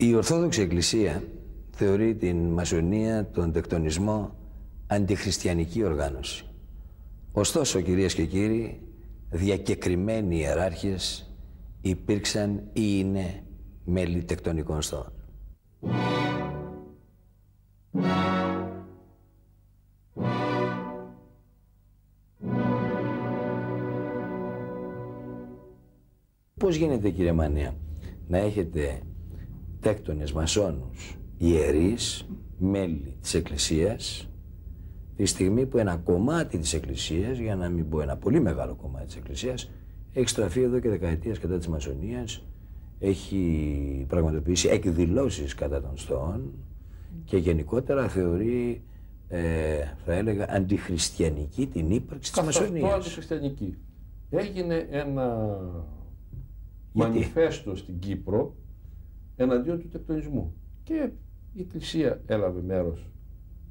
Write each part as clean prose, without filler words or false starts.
Η Ορθόδοξη Εκκλησία θεωρεί την μασονία, τον τεκτονισμό, αντιχριστιανική οργάνωση. Ωστόσο, κυρίες και κύριοι, διακεκριμένοι ιεράρχες υπήρξαν ή είναι μέλη τεκτονικών στόχων. Πώς γίνεται, κύριε Μανία, να έχετε τέκτονες μασόνους, ιερείς, μέλη της Εκκλησίας, τη στιγμή που ένα κομμάτι της Εκκλησίας, για να μην πω ένα πολύ μεγάλο κομμάτι της Εκκλησίας, έχει στραφεί εδώ και δεκαετίες κατά της μασονίας, έχει πραγματοποιήσει εκδηλώσεις κατά των στόχων και γενικότερα θεωρεί, θα έλεγα, αντιχριστιανική την ύπαρξη της μασονίας. Αυτό αντιχριστιανική. Έγινε ένα μανιφέστο στην Κύπρο εναντίον του τεκτονισμού και η Εκκλησία έλαβε μέρος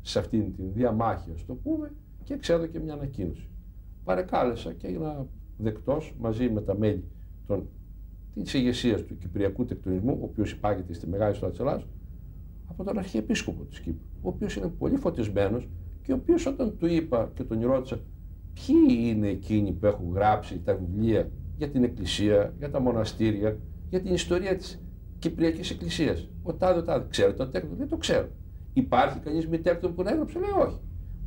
σε αυτήν την διαμάχη, ας το πούμε, και εξέδωκε μια ανακοίνωση. Παρεκάλεσα και έγινα δεκτός μαζί με τα μέλη της ηγεσίας του Κυπριακού Τεκτονισμού, ο οποίος υπάγεται στη Μεγάλη Ιστορία της Ελλάδας, από τον Αρχιεπίσκοπο της Κύπρου, ο οποίος είναι πολύ φωτισμένος και ο οποίος, όταν του είπα και τον ρώτησα ποιοι είναι εκείνοι που έχουν γράψει τα βιβλία για την Εκκλησία, για τα μοναστήρια, για την ιστορία της Κυπριακής Εκκλησίας, ο τάδε, ξέρετε τον τέκτονο? Δεν το ξέρω. Υπάρχει κανείς μη τέκτονο που να έγραψε? Λέει όχι.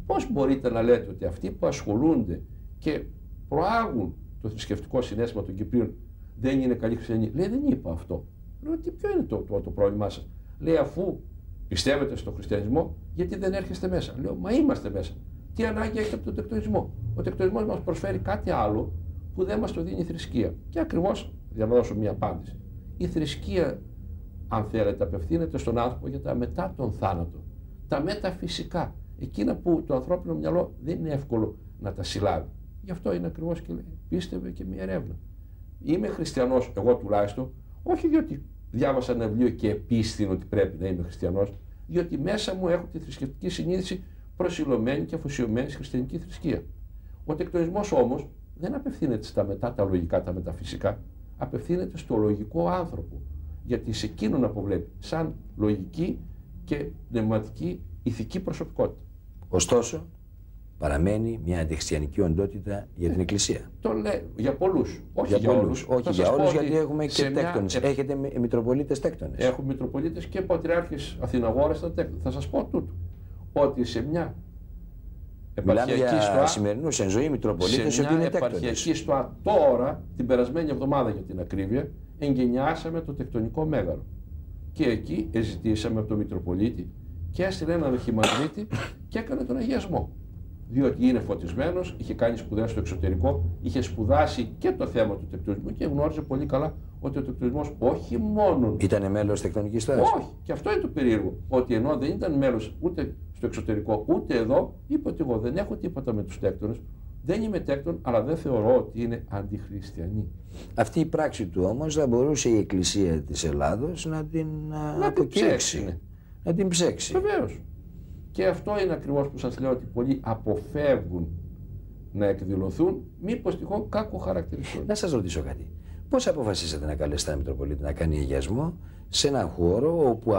Πώς μπορείτε να λέτε ότι αυτοί που ασχολούνται και προάγουν το θρησκευτικό συναίσθημα των Κυπρίων δεν είναι καλοί χριστιανοί? Λέει, δεν είπα αυτό. Λέω, ποιο είναι το πρόβλημά σας? Λέει, αφού πιστεύετε στον χριστιανισμό, γιατί δεν έρχεστε μέσα? Λέω, μα είμαστε μέσα. Τι ανάγκη έχετε από τον τεκτονισμό? Ο τεκτονισμός μας προσφέρει κάτι άλλο που δεν μας το δίνει η θρησκεία. Και ακριβώς, για να δώσω μια απάντηση, η θρησκεία, αν θέλετε, απευθύνεται στον άνθρωπο για τα μετά τον θάνατο. Τα μεταφυσικά. Εκείνα που το ανθρώπινο μυαλό δεν είναι εύκολο να τα συλλάβει. Γι' αυτό είναι ακριβώς και πίστευε και μια έρευνα. Είμαι χριστιανός, εγώ τουλάχιστον, όχι διότι διάβασα ένα βιβλίο και επίστην ότι πρέπει να είμαι χριστιανός, διότι μέσα μου έχω τη θρησκευτική συνείδηση προσιλωμένη και αφοσιωμένη στη χριστιανική θρησκεία. Ο τεκτονισμός όμως δεν απευθύνεται στα μετά τα λογικά, τα μεταφυσικά, απευθύνεται στο λογικό άνθρωπο. Γιατί σε εκείνον αποβλέπει σαν λογική και πνευματική ηθική προσωπικότητα. Ωστόσο, παραμένει μια αντιχριστιανική οντότητα για την Εκκλησία. Το λέω για πολλούς. Όχι για όλους. Όχι για όλους, γιατί έχουμε και τέκτονες. Μια... Έχετε μητροπολίτες τέκτονες. Έχουμε μητροπολίτες και πατριάρχες Αθηναγόρας ήταν τέκτονες. Θα σας πω τούτο. Ότι σε μια επαρχιακή στοά, σημερινούς εν ζωή μητροπολίτες, σε μια επαρχιακή στοά τώρα, την περασμένη εβδομάδα για την ακρίβεια, εγκαινιάσαμε το τεκτονικό μέγαρο. Και εκεί ζητήσαμε από τον Μητροπολίτη και έστειλε έναν αρχιμανδρίτη και έκανε τον αγιασμό. Διότι είναι φωτισμένος, είχε κάνει σπουδές στο εξωτερικό, είχε σπουδάσει και το θέμα του τεκτονισμού και γνώριζε πολύ καλά ότι ο τεκτονισμός όχι μόνο. Ήτανε μέλος τεκτονικής στοάς. Όχι, και αυτό είναι το περίεργο. Ότι ενώ δεν ήταν μέλος ούτε στο εξωτερικό ούτε εδώ, είπε ότι εγώ δεν έχω τίποτα με τους τέκτονες. Δεν είμαι τέκτον, αλλά δεν θεωρώ ότι είναι αντιχριστιανή. Αυτή η πράξη του όμως θα μπορούσε η Εκκλησία της Ελλάδος να την αποκηρύξει. Να την ψέξει. Βεβαίως. Και αυτό είναι ακριβώς που σας λέω, ότι πολλοί αποφεύγουν να εκδηλωθούν, μήπως τυχόν κάκο χαρακτηριστούν. Να σας ρωτήσω κάτι. Πώς αποφασίσατε να καλέσετε ένα Μητροπολίτη να κάνει αγιασμό σε έναν χώρο όπου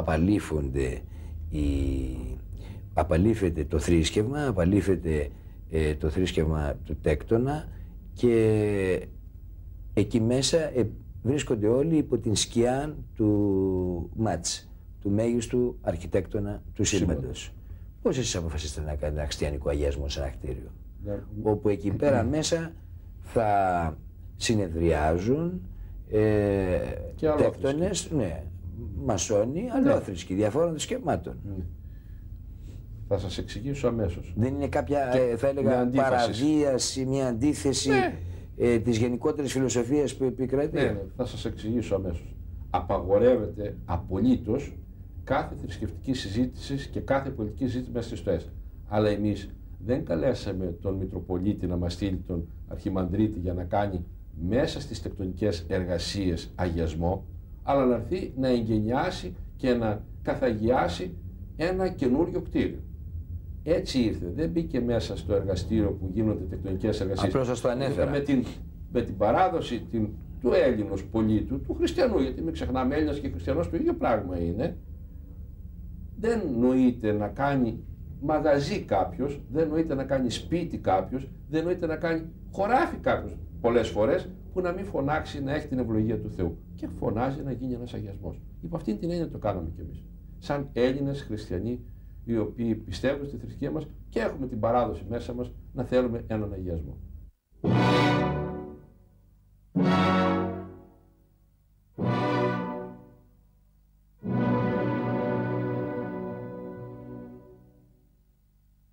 απαλήφεται το θρήσκευμα, απαλήφεται το θρήσκευμα του τέκτονα και εκεί μέσα βρίσκονται όλοι υπό την σκιά του Μάτς, του μέγιστου αρχιτέκτονα του σύμπαντος. Πώς εσείς αποφασίσετε να κάνετε ένα χριστιανικό αγιασμό σε ένα κτίριο, όπου εκεί πέρα μέσα θα συνεδριάζουν τέκτονες, μασόνοι, αλλόθρησκοι, διαφόρων θρησκευμάτων. Θα σας εξηγήσω αμέσως. Δεν είναι κάποια, θα έλεγα, παραβίαση, μια αντίθεση της γενικότερης φιλοσοφίας που επικρατεί? Ναι, θα σας εξηγήσω αμέσως. Απαγορεύεται απολύτως κάθε θρησκευτική συζήτηση και κάθε πολιτική συζήτηση μέσα στις στοές. Αλλά εμείς δεν καλέσαμε τον Μητροπολίτη να μας στείλει τον Αρχιμανδρίτη για να κάνει μέσα στις τεκτονικές εργασίες αγιασμό, αλλά να έρθει να εγκαινιάσει και να καθαγιάσει ένα καινούριο κτίριο. Έτσι ήρθε, δεν μπήκε μέσα στο εργαστήριο που γίνονται τεκτονικές εργασίες. Απλώς σας το ανέφερα. Με την παράδοση του Έλληνος πολίτου, του χριστιανού, γιατί μην ξεχνάμε, Έλληνας και χριστιανός το ίδιο πράγμα είναι, δεν νοείται να κάνει μαγαζί κάποιος, δεν νοείται να κάνει σπίτι κάποιος, δεν νοείται να κάνει χωράφι κάποιος πολλές φορές, που να μην φωνάξει να έχει την ευλογία του Θεού. Και φωνάζει να γίνει ένας αγιασμός. Υπό αυτήν την έννοια το κάναμε κι εμείς. Σαν Έλληνες χριστιανοί, οι οποίοι πιστεύουν στη θρησκεία μας και έχουμε την παράδοση μέσα μας να θέλουμε έναν αγιασμό.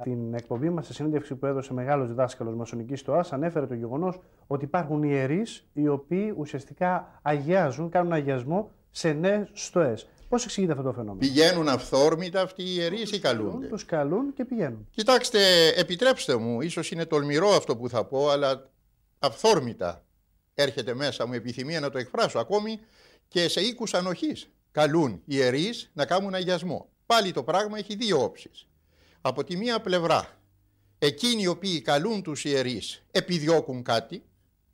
Στην εκπομπή μας, σε συνέντευξη που έδωσε μεγάλος διδάσκαλος μασονικής στοάς, ανέφερε το γεγονός ότι υπάρχουν ιερείς οι οποίοι ουσιαστικά αγιάζουν, κάνουν αγιασμό σε νέες στοές. Πώς εξηγείται αυτό το φαινόμενο? Πηγαίνουν αυθόρμητα αυτοί οι ιερείς ή καλούνται? Τους καλούν και πηγαίνουν. Κοιτάξτε, επιτρέψτε μου, ίσως είναι τολμηρό αυτό που θα πω, αλλά αυθόρμητα έρχεται μέσα μου επιθυμία να το εκφράσω, ακόμη και σε οίκους ανοχής. Καλούν οι ιερείς να κάνουν αγιασμό. Πάλι το πράγμα έχει δύο όψεις. Από τη μία πλευρά, εκείνοι οι οποίοι καλούν τους ιερείς επιδιώκουν κάτι,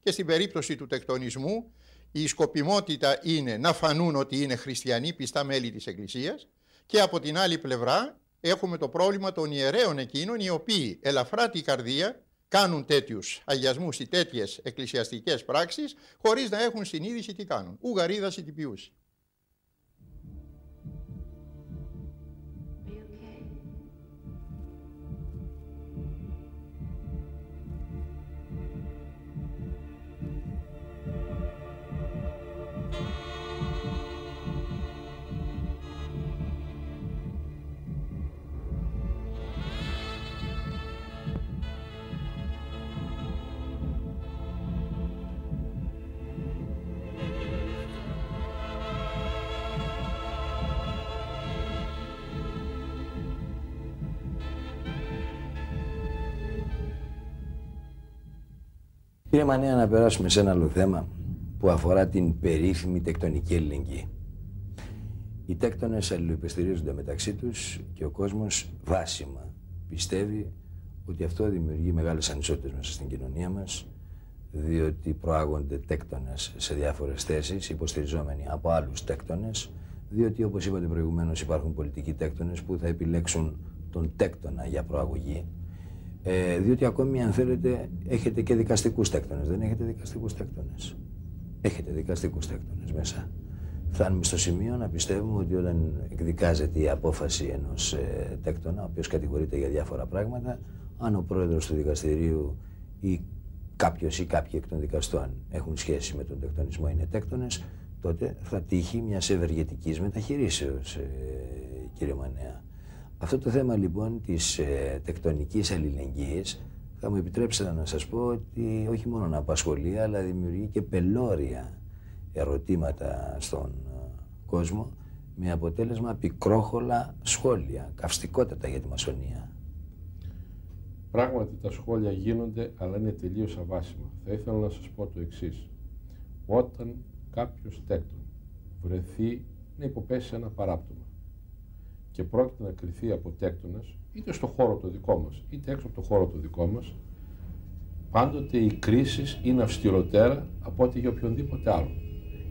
και στην περίπτωση του τεκτονισμού η σκοπιμότητα είναι να φανούν ότι είναι χριστιανοί, πιστά μέλη της Εκκλησίας, και από την άλλη πλευρά έχουμε το πρόβλημα των ιερέων εκείνων οι οποίοι ελαφρά την καρδία κάνουν τέτοιους αγιασμούς ή τέτοιες εκκλησιαστικές πράξεις χωρίς να έχουν συνείδηση τι κάνουν. Ουγαρίδας ή τυπιούση. Κύριε Μανέα, να περάσουμε σε ένα άλλο θέμα που αφορά την περίφημη τεκτονική αλληλεγγύη. Οι τέκτονες αλληλοϊποστηρίζονται μεταξύ τους και ο κόσμος βάσιμα πιστεύει ότι αυτό δημιουργεί μεγάλες ανισότητες μέσα στην κοινωνία μας, διότι προάγονται τέκτονες σε διάφορες θέσεις, υποστηριζόμενοι από άλλους τέκτονες, διότι όπως είπατε προηγουμένως υπάρχουν πολιτικοί τέκτονες που θα επιλέξουν τον τέκτονα για προαγωγή. Διότι ακόμη, αν θέλετε, έχετε και δικαστικούς τέκτονες. Δεν έχετε δικαστικούς τέκτονες? Έχετε δικαστικούς τέκτονες μέσα. Φτάνουμε στο σημείο να πιστεύουμε ότι όταν εκδικάζεται η απόφαση ενός τέκτονα, ο οποίος κατηγορείται για διάφορα πράγματα, αν ο πρόεδρος του δικαστηρίου ή κάποιος ή κάποιοι εκ των δικαστών έχουν σχέση με τον τεκτονισμό, είναι τέκτονες, τότε θα τύχει μιας ευεργετικής μεταχειρήσεως, κύριε Μανέα. Αυτό το θέμα λοιπόν της τεκτονικής αλληλεγγύης θα μου επιτρέψετε να σας πω ότι όχι μόνο να απασχολεί, αλλά δημιουργεί και πελώρια ερωτήματα στον κόσμο, με αποτέλεσμα πικρόχολα σχόλια, καυστικότατα για τη μασονία. Πράγματι τα σχόλια γίνονται, αλλά είναι τελείως αβάσιμα. Θα ήθελα να σας πω το εξής. Όταν κάποιος τέκτον βρεθεί να υποπέσει ένα παράπτωμα και πρόκειται να κριθεί από τέκτονες, είτε στο χώρο το δικό μας, είτε έξω από το χώρο το δικό μας, πάντοτε οι κρίσεις είναι αυστηρότερα από ό,τι για οποιονδήποτε άλλο.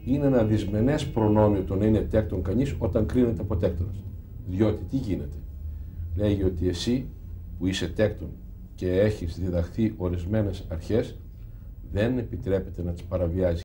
Είναι ένα δυσμενές προνόμιο το να είναι τέκτον κανείς όταν κρίνεται από τέκτονας. Διότι τι γίνεται? Λέγει ότι εσύ που είσαι τέκτον και έχεις διδαχθεί ορισμένες αρχές, δεν επιτρέπεται να τις παραβιάζει